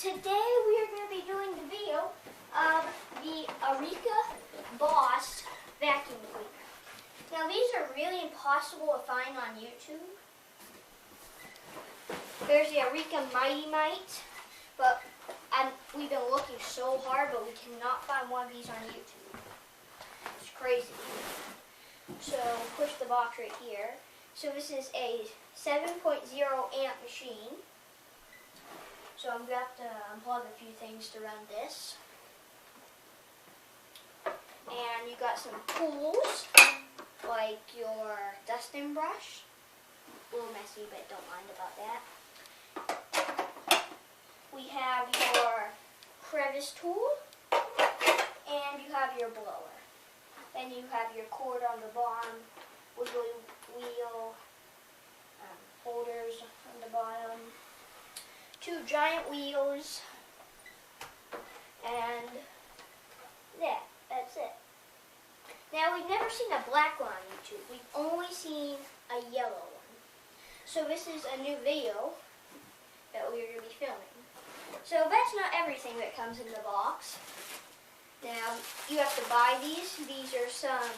today we are going to be doing the video of the Eureka Boss vacuum cleaner. Now these are really impossible to find on YouTube. There's the Eureka Mite, but we've been looking so hard, but we cannot find one of these on YouTube. It's crazy. So push the box right here. So this is a 7.0 amp machine. So I'm going to have to unplug a few things to run this. And you got some tools, like your dusting brush. A little messy, but don't mind about that. We have your crevice tool, and you have your blower. Then you have your cord on the bottom, wiggly wheel, holders on the bottom, 2 giant wheels, and that's it. Now we've never seen a black one on YouTube. We've only seen a yellow one. So this is a new video that we're going to be filming. So that's not everything that comes in the box. Now you have to buy these. These are some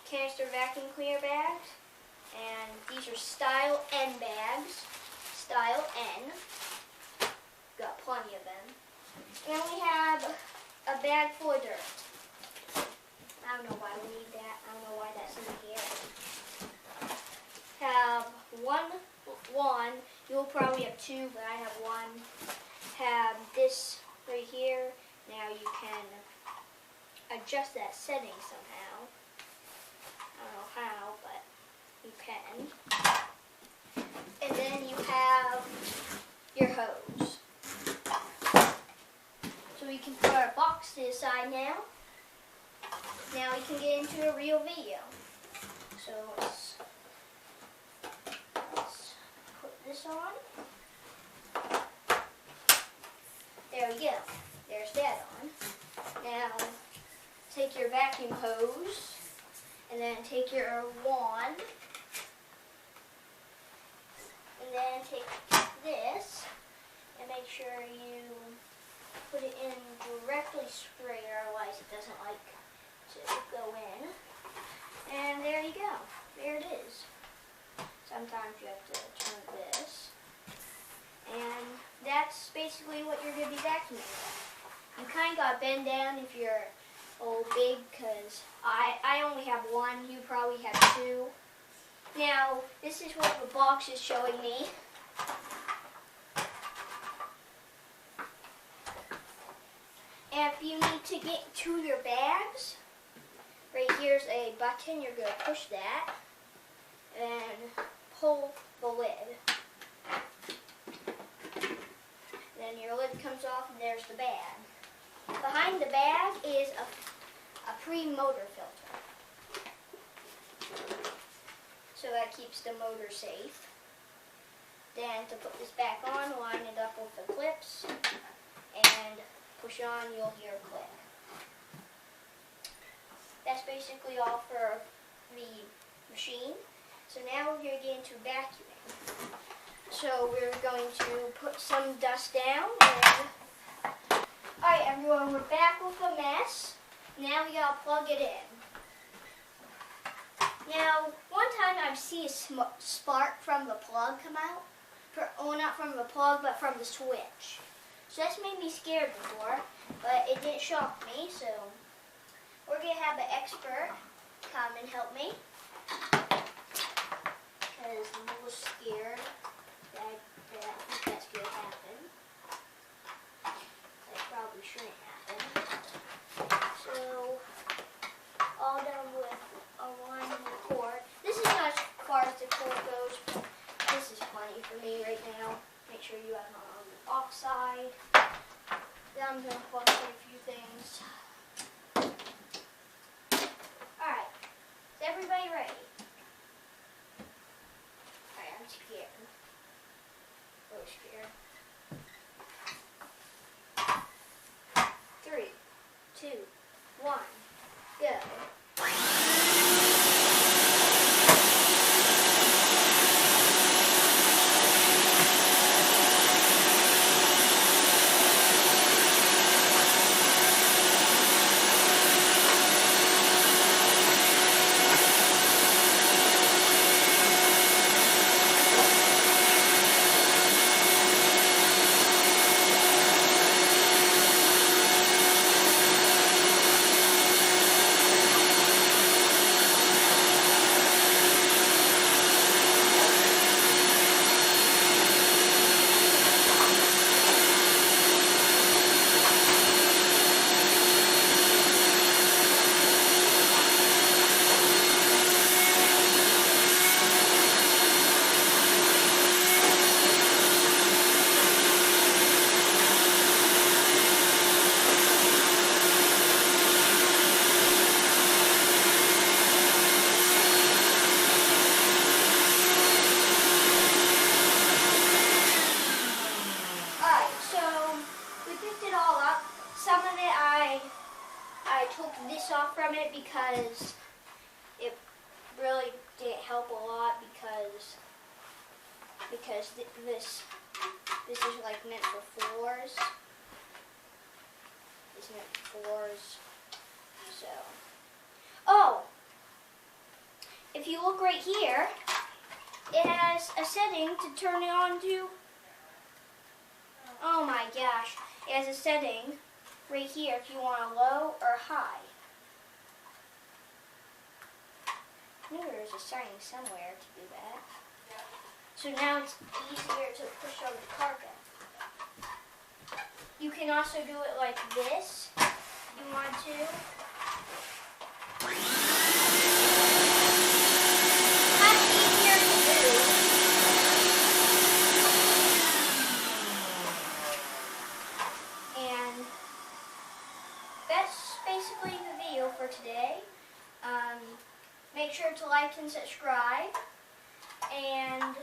Canister vacuum cleaner bags. And these are Style N bags. Style N. Got plenty of them. And we have a bag full of dirt. I don't know why we need that. I don't know why that's in here. Have one. You'll probably have 2, but I have 1. Have this right here. Now you can adjust that setting somehow. I don't know how, but you can. And then you have your hose. So we can put our box to the side now. Now we can get into a real video. So let's put this on. There we go. There's that on. Now take your vacuum hose and then take your wand and then take this and make sure you put it in directly straight, otherwise it doesn't like to go in. And there you go. There it is. Sometimes you have to turn this. And that's basically what you're going to be vacuuming with. You kind of got to bend down if you're big, because I only have 1. You probably have 2. Now, this is what the box is showing me. And if you need to get to your bags, right here's a button. You're going to push that and pull the lid. Then your lid comes off and there's the bag. Behind the bag is a pre-motor filter. So that keeps the motor safe. Then to put this back on, line it up with the clips and push on, you'll hear a click. That's basically all for the machine. So now we're going to get into vacuuming. So we're going to put some dust down. Alright everyone, we're back with a mess. Now we got to plug it in. Now, one time I've seen a spark from the plug come out. Well, not from the plug, but from the switch. So that's made me scared before, but it didn't shock me, so we're going to have an expert come and help me, because I'm a little scared that I think that's going to happen. That probably shouldn't happen. So, all done with aligning the cord. This is not as far as the cord goes, but this is plenty for me right now. Make sure you have it on the off side. Then I'm going to plug in a few things. Alright, is everybody ready? Alright, I'm scared. Really scared. 3, 2, 1, go. this off from it because it really didn't help a lot because this is like meant for floors. It's meant for floors. So, oh, if you look right here, it has a setting to turn it on to. Oh my gosh, it has a setting right here if you want a low or high. I knew there was a setting somewhere to do that. So now it's easier to push over the carpet. You can also do it like this if you want to. That's easier to do. And that's basically the video for today. Make sure to like and subscribe. And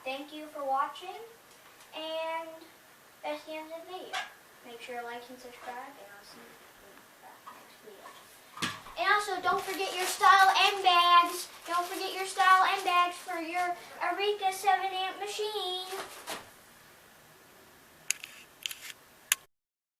thank you for watching. And that's the end of the video. Make sure to like and subscribe, and I'll see you in the next video. And also, don't forget your style and bags. Don't forget your style and bags for your Eureka 7-amp machine.